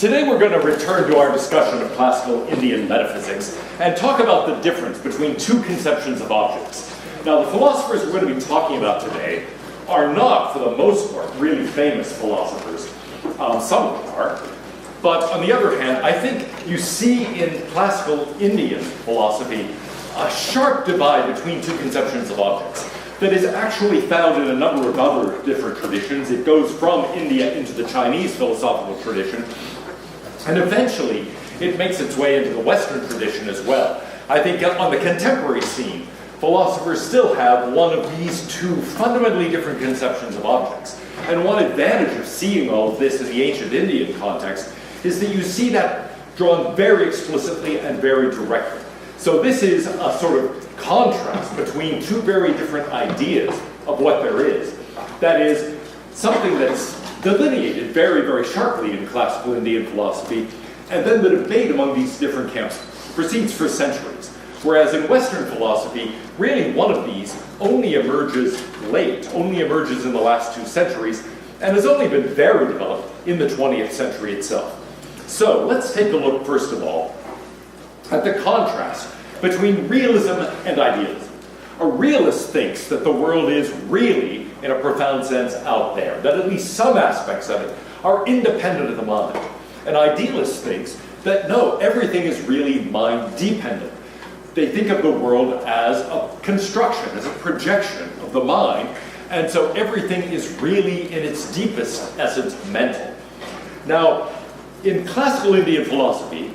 Today we're going to return to our discussion of classical Indian metaphysics and talk about the difference between two conceptions of objects. Now, the philosophers we're going to be talking about today are not, for the most part, really famous philosophers. Some of them are. But on the other hand, I think you see in classical Indian philosophy a sharp divide between two conceptions of objects that is actually found in a number of other different traditions. It goes from India into the Chinese philosophical tradition, and eventually it makes its way into the Western tradition as well. I think on the contemporary scene, philosophers still have one of these two fundamentally different conceptions of objects. And one advantage of seeing all of this in the ancient Indian context is that you see that drawn very explicitly and very directly. So this is a sort of contrast between two very different ideas of what there is. That is, something that's delineated very, very sharply in classical Indian philosophy, and then the debate among these different camps proceeds for centuries. Whereas in Western philosophy, really one of these only emerges late, only emerges in the last 2 centuries, and has only been very developed in the 20th century itself. So let's take a look, first of all, at the contrast between realism and idealism. A realist thinks that the world is really, in a profound sense, out there, that at least some aspects of it are independent of the mind. An idealist thinks that no, everything is really mind-dependent. They think of the world as a construction, as a projection of the mind, and so everything is really, in its deepest essence, mental. Now, in classical Indian philosophy,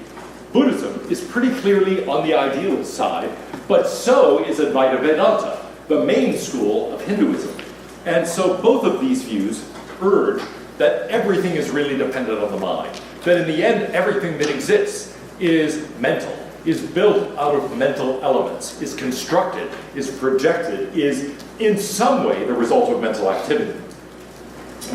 Buddhism is pretty clearly on the idealist side, but so is Advaita Vedanta, the main school of Hinduism. And so both of these views urge that everything is really dependent on the mind, that in the end, everything that exists is mental, is built out of mental elements, is constructed, is projected, is in some way the result of mental activity.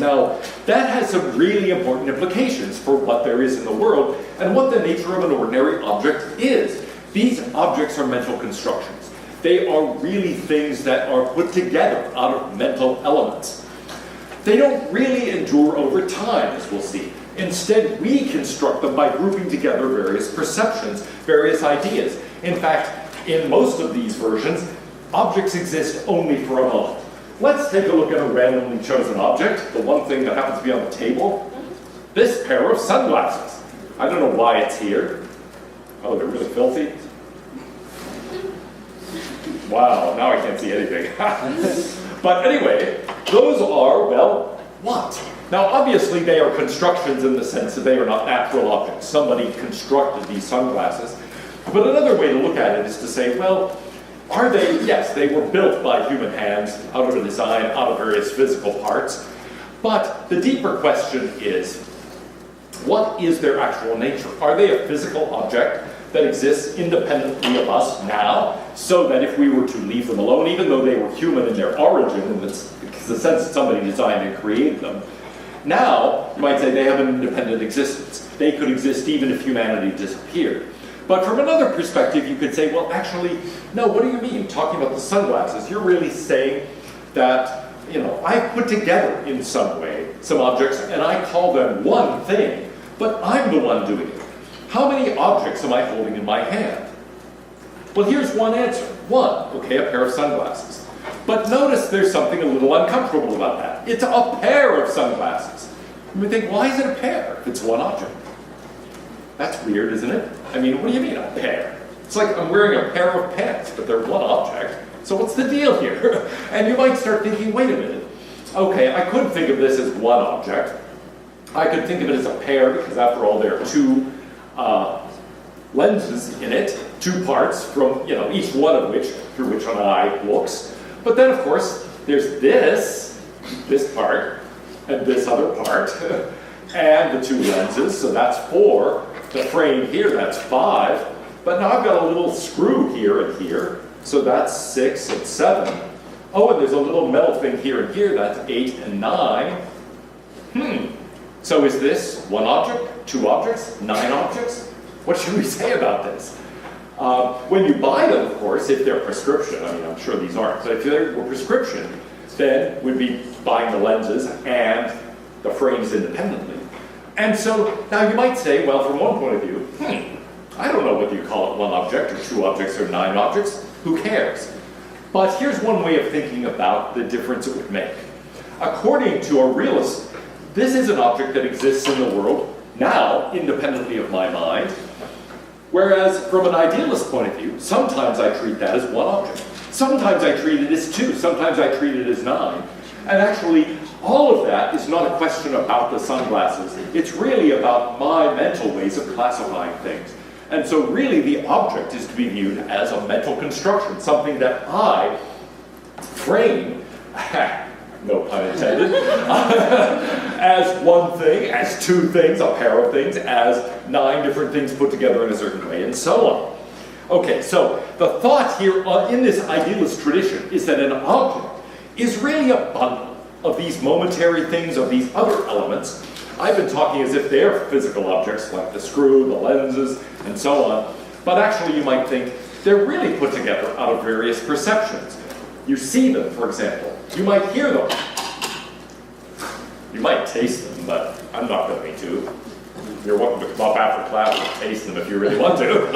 Now, that has some really important implications for what there is in the world and what the nature of an ordinary object is. These objects are mental constructions. They are really things that are put together out of mental elements. They don't really endure over time, as we'll see. Instead, we construct them by grouping together various perceptions, various ideas. In fact, in most of these versions, objects exist only for a moment. Let's take a look at a randomly chosen object, the one thing that happens to be on the table. This pair of sunglasses. I don't know why it's here. Oh, they're really filthy. Wow, now I can't see anything. But anyway, those are, well, what? Now, obviously, they are constructions in the sense that they are not natural objects. Somebody constructed these sunglasses. But another way to look at it is to say, well, are they? Yes, they were built by human hands, out of a design, out of various physical parts. But the deeper question is, what is their actual nature? Are they a physical object that exists independently of us now, so that if we were to leave them alone, even though they were human in their origin, in the sense that somebody designed and created them, now, you might say they have an independent existence. They could exist even if humanity disappeared. But from another perspective, you could say, well, actually, no, what do you mean, talking about the sunglasses? You're really saying that, I put together in some way some objects, and I call them one thing, but I'm the one doing it. How many objects am I holding in my hand? Well, here's one answer. One, okay, a pair of sunglasses. But notice there's something a little uncomfortable about that. It's a pair of sunglasses. You would think, why is it a pair if it's one object? That's weird, isn't it? I mean, what do you mean a pair? It's like I'm wearing a pair of pants, but they're one object. So what's the deal here? And you might start thinking, wait a minute. Okay, I could think of this as one object. I could think of it as a pair, because after all, there are two lenses in it, two parts from, each one of which, through which an eye looks. But then, of course, there's this part, and this other part, and the two lenses, so that's 4. The frame here, that's 5. But now I've got a little screw here and here, so that's 6 and 7. Oh, and there's a little metal thing here and here, that's 8 and 9. So is this one object, 2 objects, 9 objects? What should we say about this? When you buy them, of course, if they're prescription, I mean, I'm sure these aren't, but if they were prescription, then we'd be buying the lenses and the frames independently. And so now you might say, well, from one point of view, I don't know whether you call it one object or two objects or 9 objects. Who cares? But here's one way of thinking about the difference it would make. According to a realist, this is an object that exists in the world now, independently of my mind. Whereas from an idealist point of view, sometimes I treat that as one object. Sometimes I treat it as 2. Sometimes I treat it as 9. And actually, all of that is not a question about the sunglasses. It's really about my mental ways of classifying things. And so really the object is to be viewed as a mental construction, something that I frame, no pun intended, as one thing, as 2 things, a pair of things, as 9 different things put together in a certain way, and so on. Okay, so the thought here in this idealist tradition is that an object is really a bundle of these momentary things, of these other elements. I've been talking as if they're physical objects, like the screw, the lenses, and so on. But actually, you might think they're really put together out of various perceptions. You see them, for example. You might hear them. You might taste them, but I'm not going to. You're welcome to come up after class and taste them if you really want to.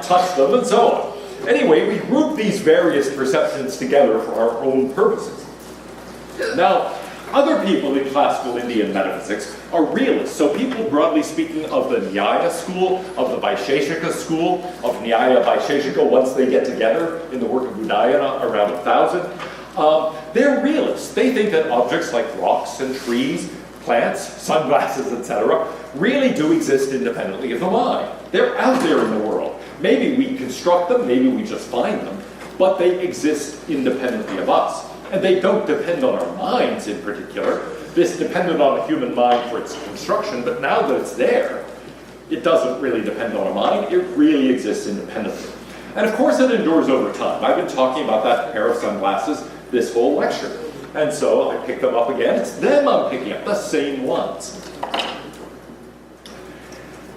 Touch them, and so on. Anyway, we group these various perceptions together for our own purposes. Now, other people in classical Indian metaphysics are realists. So people, broadly speaking, of the Nyaya school, of the Vaisheshika school, of Nyaya Vaisheshika, once they get together in the work of Udayana around 1000, they're realists. They think that objects like rocks and trees, plants, sunglasses, etc., really do exist independently of the mind. They're out there in the world. Maybe we construct them, maybe we just find them, but they exist independently of us. And they don't depend on our minds in particular. This depended on the human mind for its construction, but now that it's there, it doesn't really depend on our mind. It really exists independently. And of course it endures over time. I've been talking about that pair of sunglasses this whole lecture. And so I pick them up again. It's them I'm picking up, the same ones.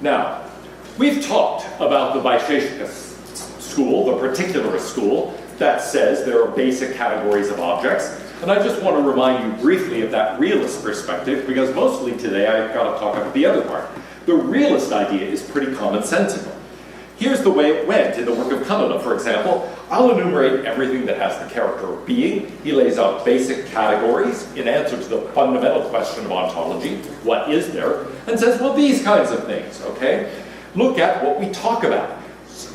Now, we've talked about the Vaisheshika school, the particularist school, that says there are basic categories of objects. And I just want to remind you briefly of that realist perspective, because mostly today I've got to talk about the other part. The realist idea is pretty commonsensical. Here's the way it went in the work of Kannada, for example. I'll enumerate everything that has the character of being. He lays out basic categories in answer to the fundamental question of ontology, what is there, and says, well, these kinds of things, okay? Look at what we talk about.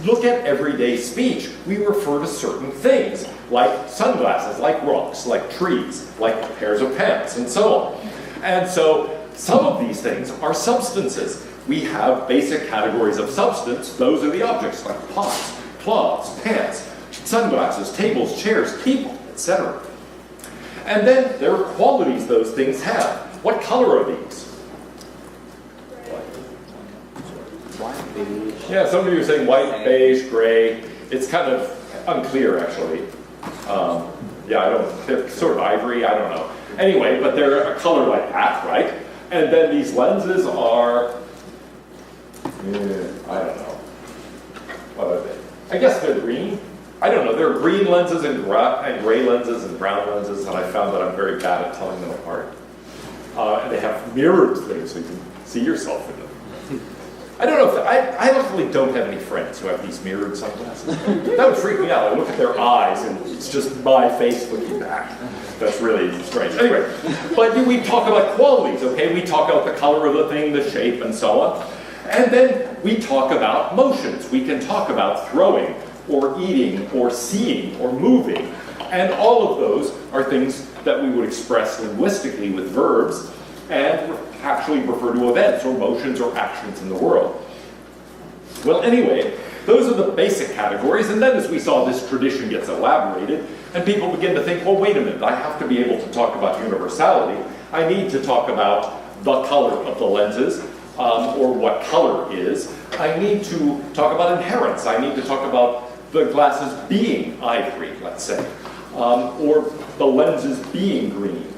Look at everyday speech. We refer to certain things, like sunglasses, like rocks, like trees, like pairs of pants, and so on. And so some of these things are substances. We have basic categories of substance. Those are the objects, like pots, cloths, pants, sunglasses, tables, chairs, people, etc. And then there are qualities those things have. What color are these? White, beige. Yeah, some of you are saying white, beige, gray. It's kind of unclear, actually. They're sort of ivory, I don't know. Anyway, but they're a color like that, right? And then these lenses are, I don't know. What are they? I guess they're green. I don't know. There are green lenses and gray lenses and brown lenses, and I found that I'm very bad at telling them apart. And they have mirrored things so you can see yourself in them. I don't know if I actually don't have any friends who have these mirrored sunglasses. That would freak me out. I look at their eyes and it's just my face looking back. That's really strange. Anyway, but we talk about qualities, okay? We talk about the color of the thing, the shape, and so on. And then we talk about motions. We can talk about throwing, or eating, or seeing, or moving. And all of those are things that we would express linguistically with verbs, and actually refer to events or motions or actions in the world. Well, anyway, those are the basic categories, and then as we saw, this tradition gets elaborated, and people begin to think, well, wait a minute, I have to be able to talk about universality. I need to talk about the color of the lenses, or what color is. I need to talk about inherence. I need to talk about the glasses being ivory, let's say, or the lenses being green.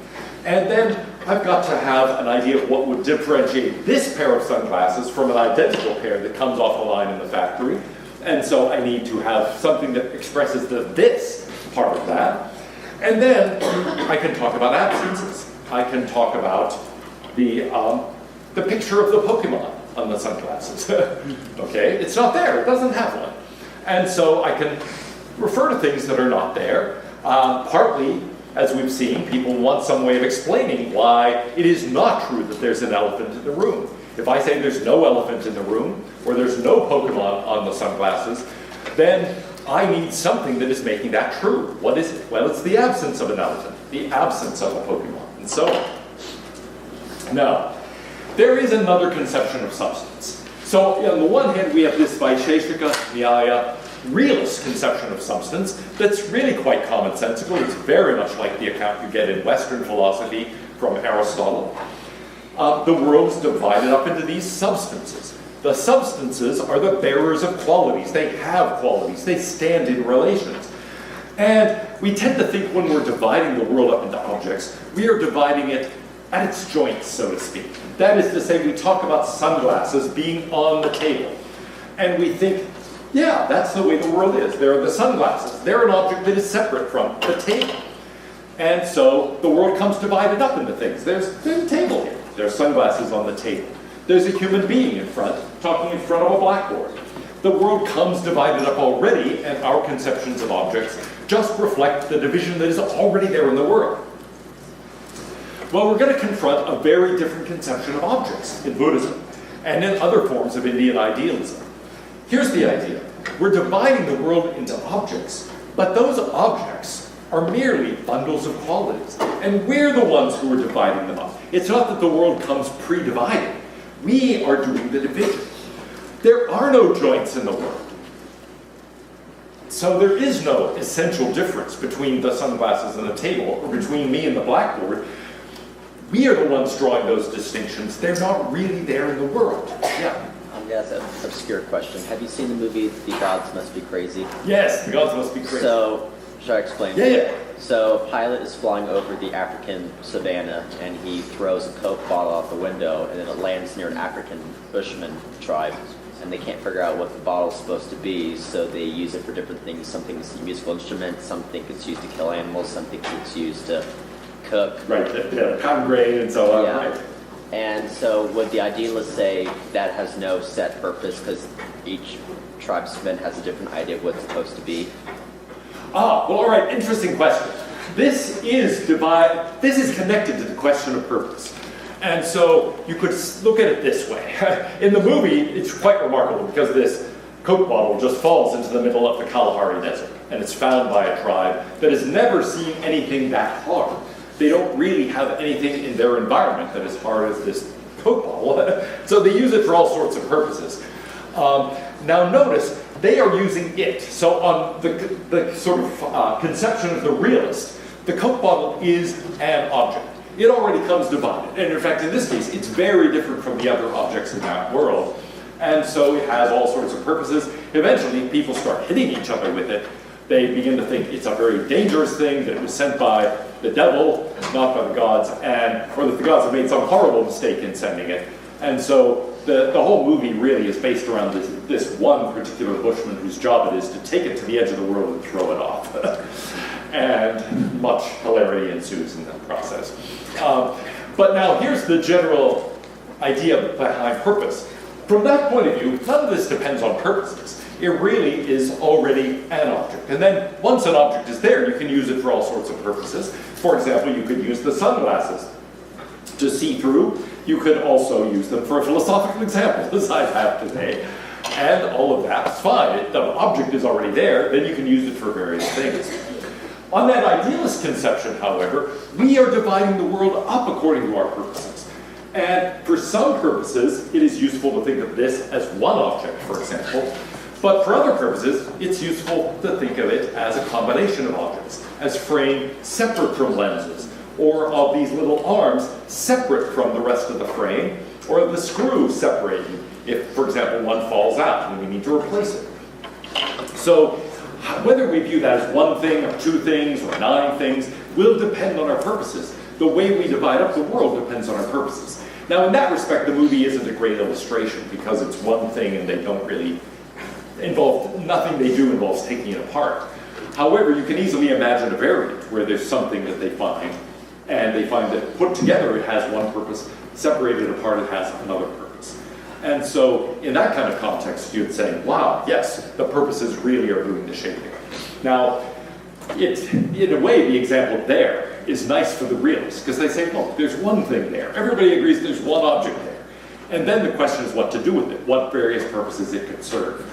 And then I've got to have an idea of what would differentiate this pair of sunglasses from an identical pair that comes off the line in the factory. And so I need to have something that expresses the this part of that. And then I can talk about absences. I can talk about the the picture of the Pokemon on the sunglasses. Okay, it's not there, it doesn't have one. And so I can refer to things that are not there. Partly, as we've seen, people want some way of explaining why it is not true that there's an elephant in the room. If I say there's no elephant in the room, or there's no Pokemon on the sunglasses, then I need something that is making that true. What is it? Well, it's the absence of an elephant, the absence of a Pokemon, and so on. Now, there is another conception of substance. So, on the one hand, we have this Vaisheshika Nyaya realist conception of substance that's really quite commonsensical. It's very much like the account you get in Western philosophy from Aristotle. The world is divided up into these substances. The substances are the bearers of qualities. They have qualities. They stand in relations. And we tend to think when we're dividing the world up into objects, we are dividing it at its joints, so to speak. That is to say, we talk about sunglasses being on the table. And we think, yeah, that's the way the world is. There are the sunglasses. They're an object that is separate from the table. And so the world comes divided up into things. There's a table here. There's sunglasses on the table. There's a human being in front, talking in front of a blackboard. The world comes divided up already, and our conceptions of objects just reflect the division that is already there in the world. Well, we're going to confront a very different conception of objects in Buddhism and in other forms of Indian idealism. Here's the idea. We're dividing the world into objects, but those objects are merely bundles of qualities, and we're the ones who are dividing them up. It's not that the world comes pre-divided. We are doing the division. There are no joints in the world. So there is no essential difference between the sunglasses and the table, or between me and the blackboard. We are the ones drawing those distinctions. They're not really there in the world. Yeah. That's an obscure question. Have you seen the movie The Gods Must Be Crazy? Yes, The Gods Must Be Crazy. So, should I explain? Yeah. So, a pilot is flying over the African savannah, and he throws a Coke bottle out the window, and then it lands near an African bushman tribe, and they can't figure out what the bottle's supposed to be, so they use it for different things. Some think it's a musical instrument, some think it's used to kill animals, some think it's used to cook. Right, yeah, cotton grain and so on, yeah. Right. And so would the idealists say that has no set purpose because each tribesman has a different idea of what it's supposed to be? Well, all right, interesting question. This is connected to the question of purpose. And so you could look at it this way. In the movie, it's quite remarkable because this Coke bottle just falls into the middle of the Kalahari Desert, and it's found by a tribe that has never seen anything that hard. They don't really have anything in their environment that is hard as this Coke bottle. So they use it for all sorts of purposes. Now notice, they are using it. So on the sort of conception of the realist, the Coke bottle is an object. It already comes divided. And in fact, in this case, it's very different from the other objects in that world. And so it has all sorts of purposes. Eventually, people start hitting each other with it. They begin to think it's a very dangerous thing, that it was sent by the devil, not by the gods, or that the gods have made some horrible mistake in sending it. And so the whole movie really is based around this one particular bushman whose job it is to take it to the edge of the world and throw it off. And much hilarity ensues in that process. But now here's the general idea behind purpose. From that point of view, none of this depends on purposes. It really is already an object. And then once an object is there, you can use it for all sorts of purposes. For example, you could use the sunglasses to see through. You could also use them for a philosophical example, as I have today. And all of that's fine. The object is already there, then you can use it for various things. On that idealist conception, however, we are dividing the world up according to our purposes. And for some purposes, it is useful to think of this as one object, for example. But for other purposes, it's useful to think of it as a combination of objects, as frame separate from lenses, or of these little arms separate from the rest of the frame, or the screw separated if, for example, one falls out and we need to replace it. So whether we view that as one thing, or two things, or 9 things, will depend on our purposes. The way we divide up the world depends on our purposes. Now, in that respect, the movie isn't a great illustration because it's one thing and they don't really nothing they do involves taking it apart. However, you can easily imagine a variant where there's something that they find, and they find that put together it has one purpose, Separated apart, it has another purpose. And so in that kind of context, you'd say, wow, yes, the purposes really are doing the shaping. Now, in a way, the example there is nice for the realists, because they say, look, there's one thing there. Everybody agrees there's one object there. And then the question is what to do with it, what various purposes it could serve.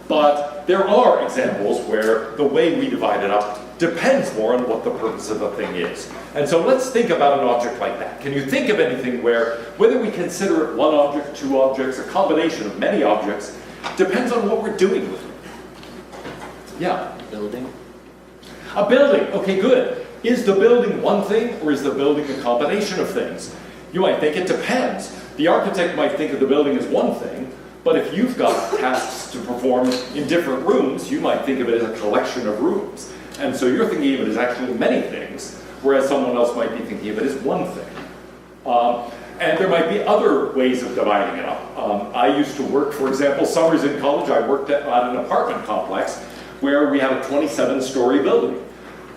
But there are examples where the way we divide it up depends more on what the purpose of the thing is. And so let's think about an object like that. Can you think of anything where, whether we consider it one object, two objects, a combination of many objects, depends on what we're doing with it? Yeah? Building? A building, okay, good. Is the building one thing, or is the building a combination of things? You might think it depends. The architect might think of the building as one thing, but if you've got tasks to perform in different rooms, you might think of it as a collection of rooms. And so you're thinking of it as actually many things, whereas someone else might be thinking of it as one thing. And there might be other ways of dividing it up. I used to work, for example, summers in college, I worked at an apartment complex where we had a 27-story building.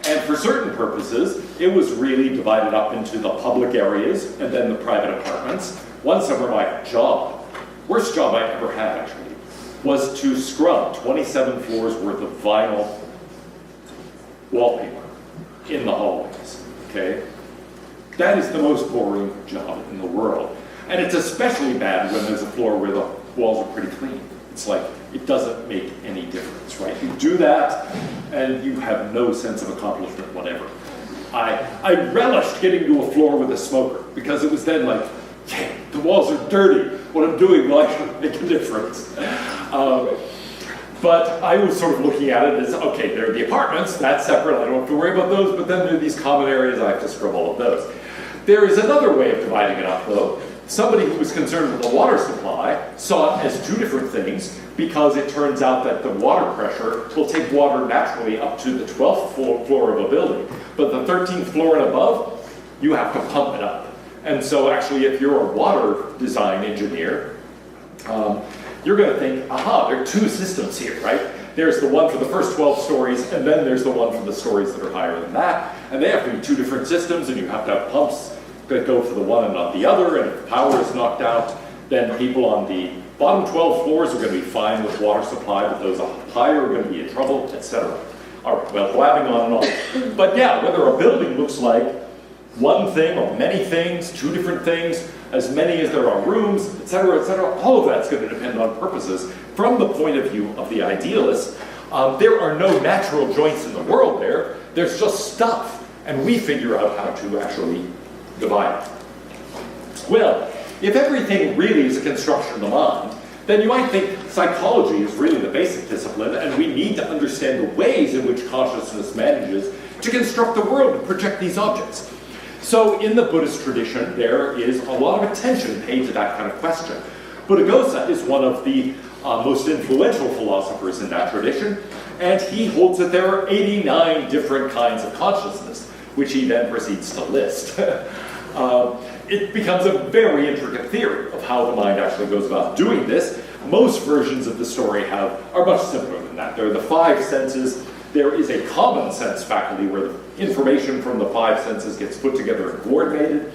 And for certain purposes, it was really divided up into the public areas and then the private apartments. One summer, my job, worst job I ever had actually, was to scrub 27 floors worth of vinyl wallpaper in the hallways, okay? That is the most boring job in the world. And it's especially bad when there's a floor where the walls are pretty clean. It's like, it doesn't make any difference, right? You do that, and you have no sense of accomplishment whatever. I relished getting to a floor with a smoker, because it was then like, yeah, the walls are dirty. What I'm doing will actually make a difference. But I was sort of looking at it as, okay, there are the apartments, that's separate, I don't have to worry about those, but then there are these common areas, I have to scrub all of those. There is another way of dividing it up, though. Somebody who was concerned with the water supply saw it as two different things, because it turns out that the water pressure will take water naturally up to the 12th floor of a building, but the 13th floor and above, you have to pump it up. And so actually, if you're a water design engineer, you're going to think, aha, there are two systems here, right? There's the one for the first 12 stories, and then there's the one for the stories that are higher than that. And they have to be two different systems, and you have to have pumps that go for the one and not the other, and if power is knocked out, then people on the bottom 12 floors are going to be fine with water supply, but those up higher are going to be in trouble, etc. All right, well, blabbing on and on. But yeah, whether a building looks like one thing or many things, two different things, as many as there are rooms, etc., all of that's going to depend on purposes. From the point of view of the idealists, there are no natural joints in the world there. There's just stuff, and we figure out how to actually divide it. Well, if everything really is a construction of the mind, then you might think psychology is really the basic discipline, and we need to understand the ways in which consciousness manages to construct the world and project these objects. So in the Buddhist tradition, there is a lot of attention paid to that kind of question. Buddhaghosa is one of the most influential philosophers in that tradition, and he holds that there are 89 different kinds of consciousness, which he then proceeds to list. It becomes a very intricate theory of how the mind actually goes about doing this. Most versions of the story are much simpler than that. There are the five senses. There is a common sense faculty where the information from the five senses gets put together and coordinated.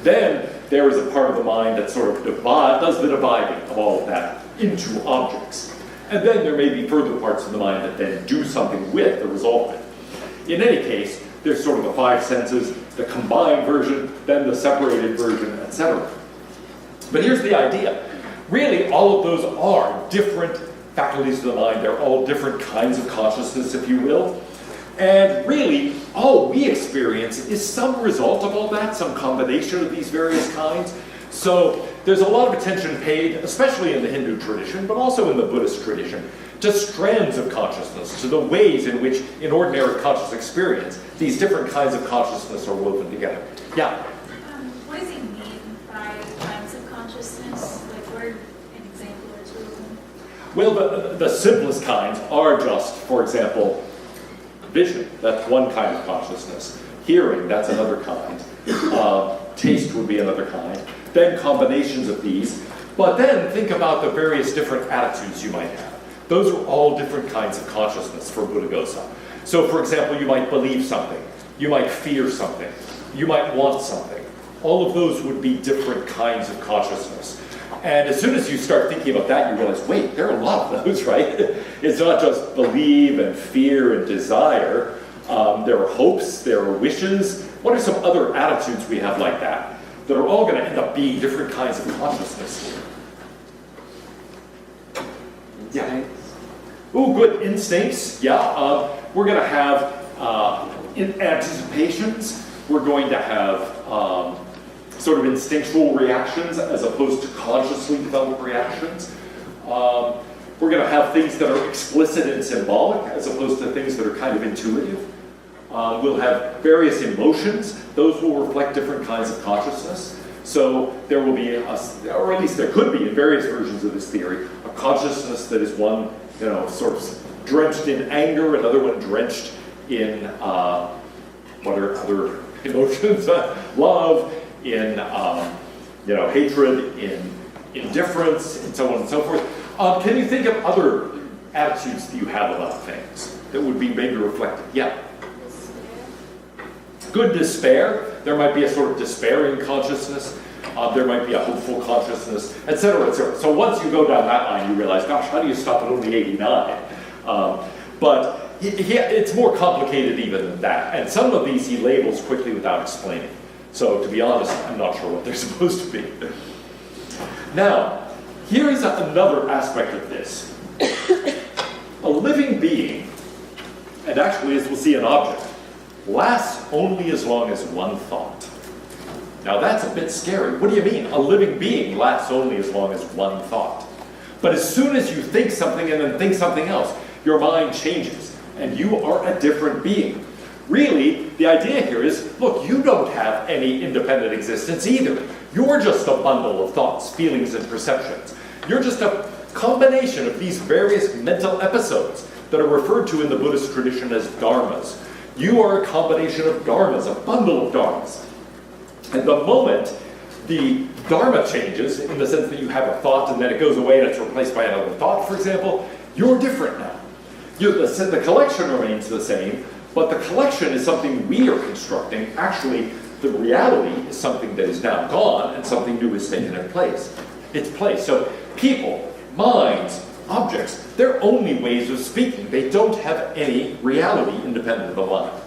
Then there is a part of the mind that sort of does the dividing of all of that into objects. And then there may be further parts of the mind that then do something with the result of it. In any case, there's sort of the five senses, the combined version, then the separated version, etc. But here's the idea. Really, all of those are different faculties of the mind. They're all different kinds of consciousness, if you will. And really, all we experience is some result of all that, some combination of these various kinds. So there's a lot of attention paid, especially in the Hindu tradition, but also in the Buddhist tradition, to strands of consciousness, to the ways in which, in ordinary conscious experience, these different kinds of consciousness are woven together. Yeah? What does he mean by kinds of consciousness? Like, what are an example or two of them? Well, the simplest kinds are just, for example, vision. That's one kind of consciousness. Hearing, that's another kind. Taste would be another kind. Then combinations of these. But then think about the various different attitudes you might have. Those are all different kinds of consciousness for Buddhaghosa. So, for example, you might believe something. You might fear something. You might want something. all of those would be different kinds of consciousness. And as soon as you start thinking about that, you realize, wait, there are a lot of those, right? It's not just believe and fear and desire. There are hopes, there are wishes. What are some other attitudes we have like that are all going to end up being different kinds of consciousness? Yeah. Oh, good. Instincts. Yeah. We're going to have anticipations. We're going to have sort of instinctual reactions as opposed to consciously developed reactions. We're going to have things that are explicit and symbolic as opposed to things that are kind of intuitive. We'll have various emotions. Those will reflect different kinds of consciousness. So there will be, or at least there could be in various versions of this theory, a consciousness that is one, sort of drenched in anger, another one drenched in, what are other emotions? Love, in, hatred, in indifference, and so on and so forth. Can you think of other attitudes that you have about things that would be maybe reflected? Yeah. Good despair. There might be a sort of despairing consciousness. There might be a hopeful consciousness, etc., etc. So once you go down that line, you realize, gosh, how do you stop at only 89? But it's more complicated even than that. And some of these he labels quickly without explaining. So to be honest, I'm not sure what they're supposed to be. Now, here's another aspect of this. A living being, and actually as we'll see an object, lasts only as long as one thought. Now that's a bit scary. What do you mean? A living being lasts only as long as one thought. But as soon as you think something and then think something else, your mind changes and you are a different being. Really, the idea here is, look, you don't have any independent existence either. You're just a bundle of thoughts, feelings, and perceptions. You're just a combination of these various mental episodes that are referred to in the Buddhist tradition as dharmas. You are a combination of dharmas, a bundle of dharmas. And the moment the dharma changes, in the sense that you have a thought and then it goes away and it's replaced by another thought, for example, you're different now. The collection remains the same, but the collection is something we are constructing. Actually, the reality is something that is now gone and something new is taken its place. So people, minds, objects, they're only ways of speaking. They don't have any reality independent of the mind.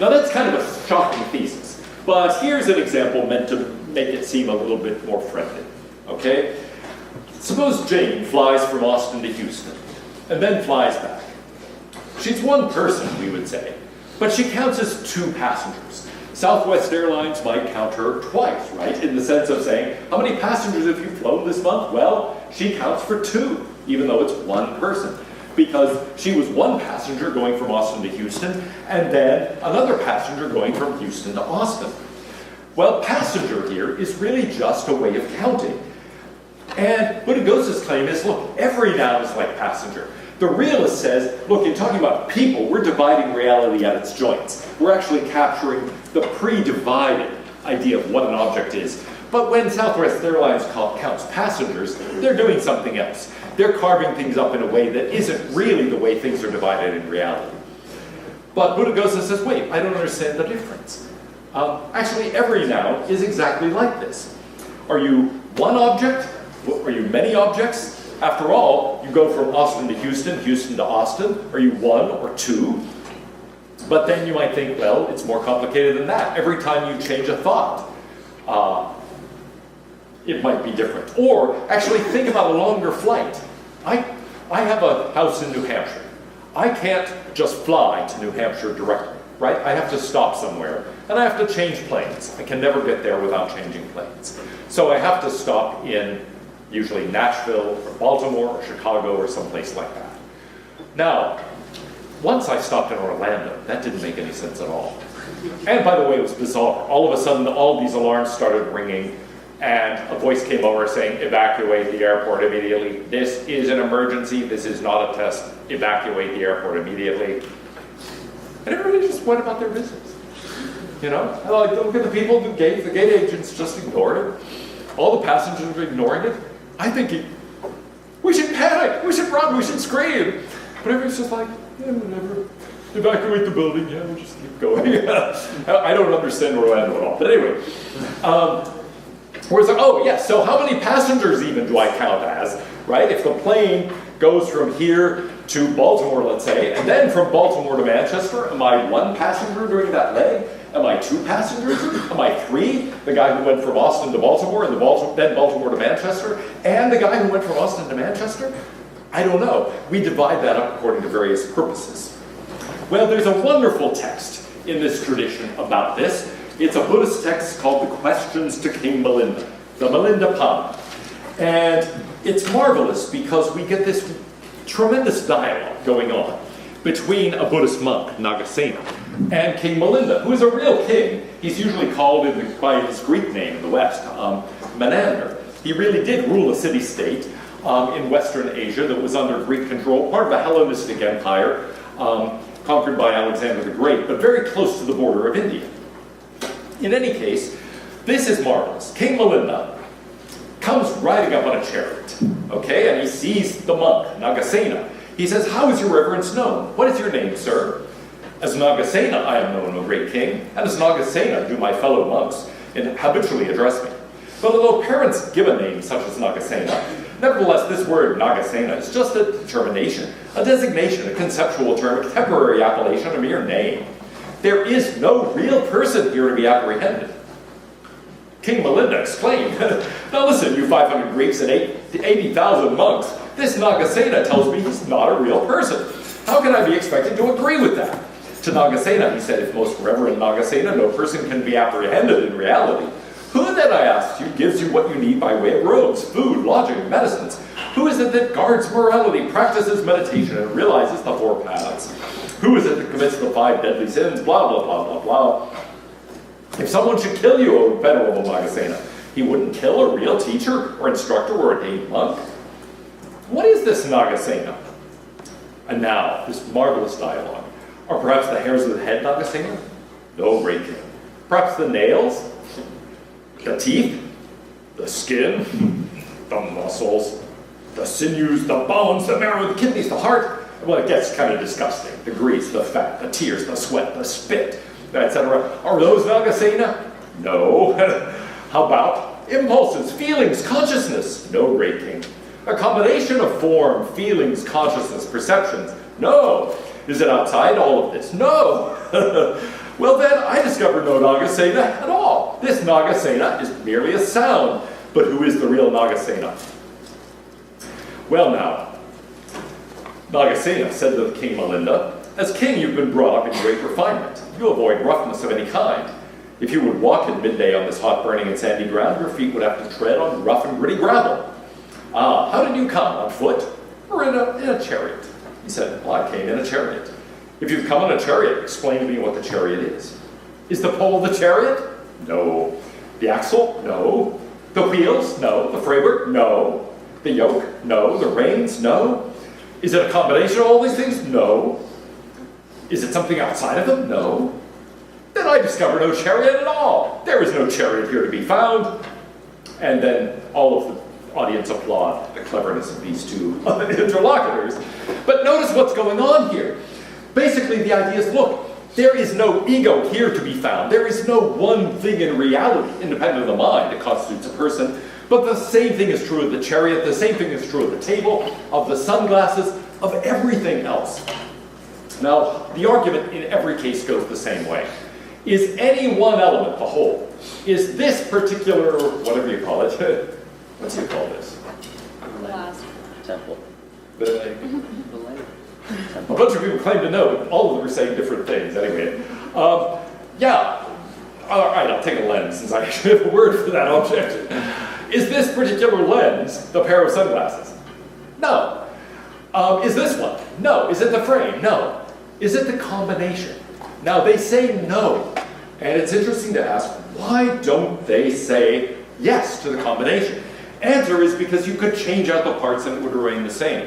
Now that's kind of a shocking thesis, but here's an example meant to make it seem a little bit more friendly, okay? Suppose Jane flies from Austin to Houston and then flies back. She's one person, we would say, but she counts as two passengers. Southwest Airlines might count her twice, right? In the sense of saying, how many passengers have you flown this month? Well, she counts for two, even though it's one person. Because she was one passenger going from Austin to Houston, and then another passenger going from Houston to Austin. Well, passenger here is really just a way of counting. And Buddhist claim is, look, every noun is like passenger. The realist says, look, in talking about people, we're dividing reality at its joints. We're actually capturing the pre-divided idea of what an object is. But when Southwest Airlines counts passengers, they're doing something else. They're carving things up in a way that isn't really the way things are divided in reality. But Buddhist says, wait, I don't understand the difference. Actually, every noun is exactly like this. Are you one object? Are you many objects? After all, you go from Austin to Houston, Houston to Austin. Are you one or two? But then you might think, well, it's more complicated than that. Every time you change a thought, it might be different. Or actually think about a longer flight. I have a house in New Hampshire. I can't just fly to New Hampshire directly, right? I have to stop somewhere, and I have to change planes. I can never get there without changing planes. So I have to stop in usually Nashville or Baltimore or Chicago or someplace like that. Now, once I stopped in Orlando, that didn't make any sense at all. And by the way, it was bizarre. All of a sudden, all these alarms started ringing, and a voice came over saying, evacuate the airport immediately. This is an emergency. This is not a test. Evacuate the airport immediately. And everybody just went about their business. You know, like, look at the people at the gate. The gate agents just ignored it. All the passengers were ignoring it. I think we should panic. We should run. We should scream. But everybody's just like, yeah, whatever. Evacuate the building, yeah, we'll just keep going. I don't understand Orlando at all. But anyway, so how many passengers even do I count as, right? If the plane goes from here to Baltimore, let's say, and then from Baltimore to Manchester, am I one passenger during that leg? Am I two passengers? Am I three? The guy who went from Austin to Baltimore, and then Baltimore to Manchester, and the guy who went from Austin to Manchester? I don't know. We divide that up according to various purposes. Well, there's a wonderful text in this tradition about this. It's a Buddhist text called The Questions to King Milinda, the Milinda Pond. And it's marvelous because we get this tremendous dialogue going on between a Buddhist monk, Nagasena, and King Milinda, who is a real king. He's usually called by his Greek name in the West, Menander. He really did rule a city-state in Western Asia that was under Greek control, part of a Hellenistic empire conquered by Alexander the Great, but very close to the border of India. In any case, this is marvelous. King Milinda comes riding up on a chariot, okay, and he sees the monk, Nagasena. He says, "How is your reverence known? What is your name, sir?" "As Nagasena I am known, O great king, and as Nagasena do my fellow monks habitually address me. But although parents give a name such as Nagasena, nevertheless this word Nagasena is just a determination, a designation, a conceptual term, a temporary appellation, a mere name. There is no real person here to be apprehended." King Milinda exclaimed, "Now listen, you 500 Greeks and 80,000 monks, this Nagasena tells me he's not a real person. How can I be expected to agree with that?" To Nagasena, he said, "If most reverend Nagasena, no person can be apprehended in reality. Who then, I ask you, gives you what you need by way of robes, food, lodging, medicines? Who is it that guards morality, practices meditation, and realizes the four paths? Who is it that commits the 5 deadly sins, blah, blah, blah, blah, blah? If someone should kill you, O venerable Nagasena, he wouldn't kill a real teacher or instructor or ordained monk. What is this Nagasena?" And now, this marvelous dialogue. "Are perhaps the hairs of the head Nagasena? No, great king. Perhaps the nails? The teeth? The skin? The muscles? The sinews? The bones? The marrow? The kidneys? The heart?" Well, it gets kind of disgusting. The grease, the fat, the tears, the sweat, the spit, etc. "Are those Nagasena? No." "How about impulses, feelings, consciousness?" "No, great king." "A combination of form, feelings, consciousness, perceptions?" "No." "Is it outside all of this?" "No." "Well then, I discovered no Nagasena at all. This Nagasena is merely a sound. But who is the real Nagasena?" Well now, Nagasena said to King Milinda, "As king, you've been brought up in great refinement. You avoid roughness of any kind. If you would walk at midday on this hot, burning, and sandy ground, your feet would have to tread on rough and gritty gravel. Ah, how did you come? On foot? Or in a chariot?" He said, "Well, I came in a chariot." "If you've come in a chariot, explain to me what the chariot is." "Is the pole the chariot?" "No." "The axle?" "No." "The wheels?" "No." "The framework?" "No." "The yoke?" "No." "The reins?" "No." "Is it a combination of all these things?" "No." "Is it something outside of them?" "No." "Then I discover no chariot at all. There is no chariot here to be found." And then all of the audience applaud the cleverness of these two interlocutors. But notice what's going on here. Basically, the idea is, look, there is no ego here to be found. There is no one thing in reality, independent of the mind, that constitutes a person. But the same thing is true of the chariot, the same thing is true of the table, of the sunglasses, of everything else. Now, the argument in every case goes the same way. Is any one element the whole? Is this particular, whatever you call it, what do you call this? Temple. A bunch of people claim to know, but all of them are saying different things anyway. Yeah, all right, I'll take a lens since I actually have a word for that object. Is this particular lens the pair of sunglasses? No. Is this one? No. Is it the frame? No. Is it the combination? Now, they say no. And it's interesting to ask, why don't they say yes to the combination? Answer is because you could change out the parts and it would remain the same.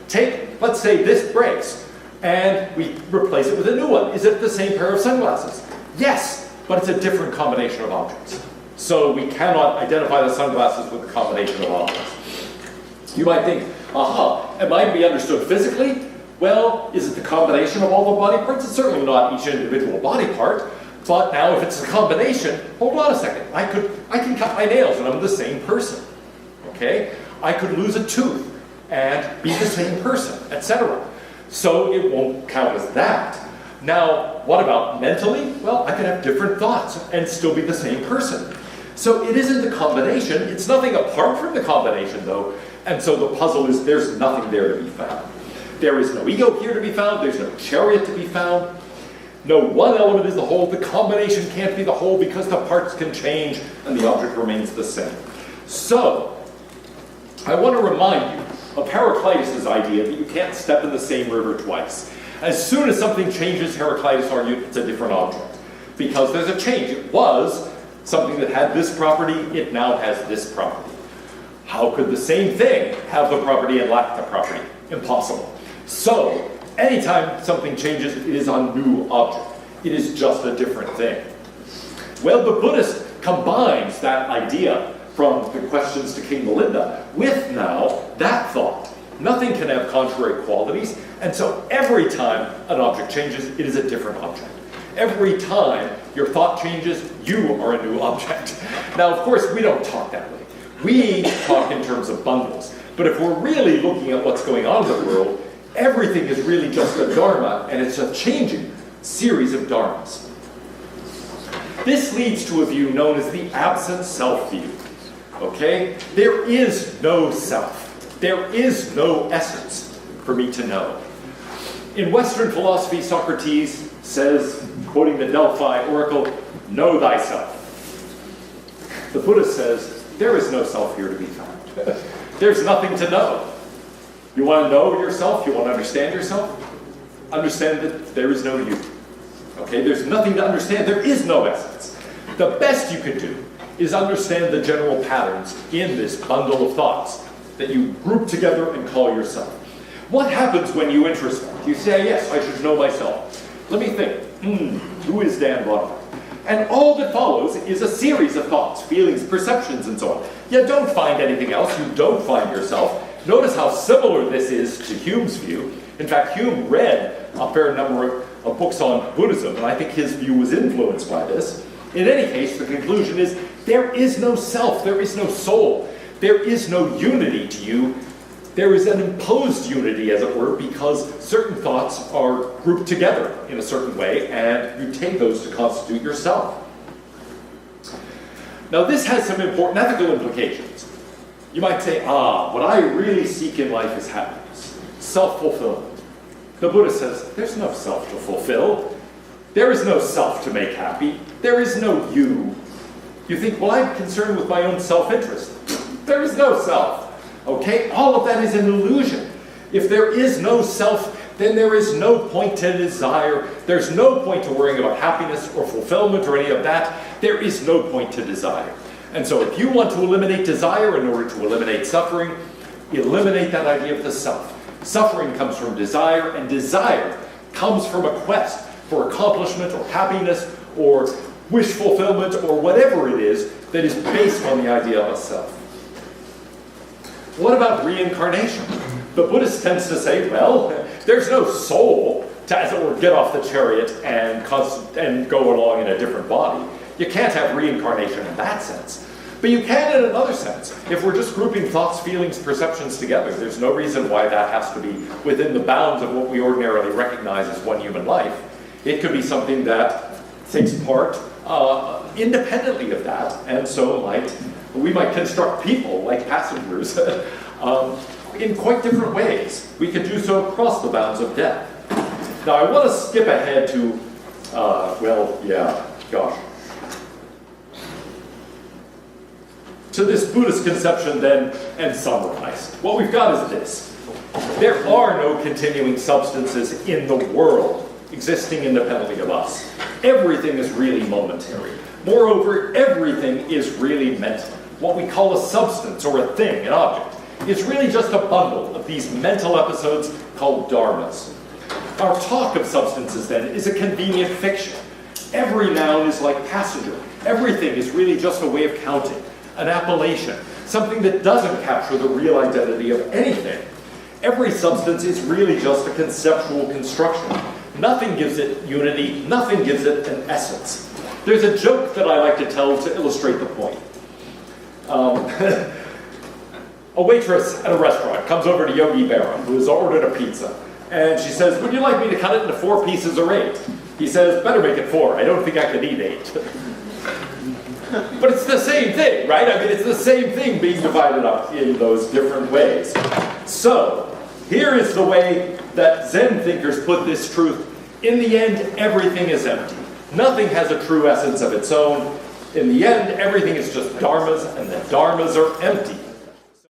Take, let's say this breaks, and we replace it with a new one. Is it the same pair of sunglasses? Yes, but it's a different combination of objects. So we cannot identify the sunglasses with a combination of objects. You might think, aha, it might be understood physically, Well, is it the combination of all the body parts? It's certainly not each individual body part. But now if it's a combination, hold on a second. I can cut my nails and I'm the same person. Okay? I could lose a tooth and be the same person, etc. So it won't count as that. Now, what about mentally? Well, I could have different thoughts and still be the same person. So it isn't the combination. It's nothing apart from the combination, though. And so the puzzle is there's nothing there to be found. There is no ego here to be found. There's no chariot to be found. No one element is the whole. The combination can't be the whole because the parts can change and the object remains the same. So, I want to remind you of Heraclitus' idea that you can't step in the same river twice. As soon as something changes, Heraclitus argued it's a different object. Because there's a change. It was something that had this property, it now has this property. How could the same thing have the property and lack the property? Impossible. So, anytime something changes, it is a new object. It is just a different thing. Well, the Buddhist combines that idea from the questions to King Melinda with now that thought. Nothing can have contrary qualities, and so every time an object changes, it is a different object. Every time your thought changes, you are a new object. Now, of course, we don't talk that way. We talk in terms of bundles. But if we're really looking at what's going on in the world, everything is really just a dharma, and it's a changing series of dharmas. This leads to a view known as the absent self view. Okay? There is no self. There is no essence for me to know. In Western philosophy, Socrates says, quoting the Delphi oracle, know thyself. The Buddha says, there is no self here to be found. There's nothing to know. You want to know yourself? You want to understand yourself? Understand that there is no you. Okay, there's nothing to understand. There is no essence. The best you can do is understand the general patterns in this bundle of thoughts that you group together and call yourself. What happens when you introspect? You say, yes, I should know myself. Let me think. Who is Dan Bonner? And all that follows is a series of thoughts, feelings, perceptions, and so on. You don't find anything else. You don't find yourself. Notice how similar this is to Hume's view. In fact, Hume read a fair number of books on Buddhism, and I think his view was influenced by this. In any case, the conclusion is there is no self, there is no soul, there is no unity to you. There is an imposed unity, as it were, because certain thoughts are grouped together in a certain way, and you take those to constitute yourself. Now, this has some important ethical implications. You might say, what I really seek in life is happiness, self-fulfillment. The Buddha says, there's no self to fulfill. There is no self to make happy. There is no you. You think, well, I'm concerned with my own self-interest. There is no self. Okay? All of that is an illusion. If there is no self, then there is no point to desire. There's no point to worrying about happiness or fulfillment or any of that. There is no point to desire. And so if you want to eliminate desire in order to eliminate suffering, eliminate that idea of the self. Suffering comes from desire, and desire comes from a quest for accomplishment or happiness or wish fulfillment or whatever it is that is based on the idea of a self. What about reincarnation? The Buddhist tends to say, well, there's no soul to, as it were, get off the chariot and go along in a different body. You can't have reincarnation in that sense. But you can in another sense. If we're just grouping thoughts, feelings, perceptions together, there's no reason why that has to be within the bounds of what we ordinarily recognize as one human life. It could be something that takes part independently of that, and so we might construct people like passengers in quite different ways. We can do so across the bounds of death. Now, I want to skip ahead to, to this Buddhist conception then, and summarize. What we've got is this. There are no continuing substances in the world existing independently of us. Everything is really momentary. Moreover, everything is really mental. What we call a substance or a thing, an object, is really just a bundle of these mental episodes called dharmas. Our talk of substances, then, is a convenient fiction. Every noun is like passenger. Everything is really just a way of counting, an appellation, something that doesn't capture the real identity of anything. every substance is really just a conceptual construction. Nothing gives it unity, nothing gives it an essence. There's a joke that I like to tell to illustrate the point. A waitress at a restaurant comes over to Yogi Berra, who has ordered a pizza, and she says, "Would you like me to cut it into 4 pieces or 8?" He says, "Better make it 4. I don't think I could eat 8. But it's the same thing, right? I mean, it's the same thing being divided up in those different ways. So, here is the way that Zen thinkers put this truth. In the end, everything is empty. Nothing has a true essence of its own. In the end, everything is just dharmas, and the dharmas are empty.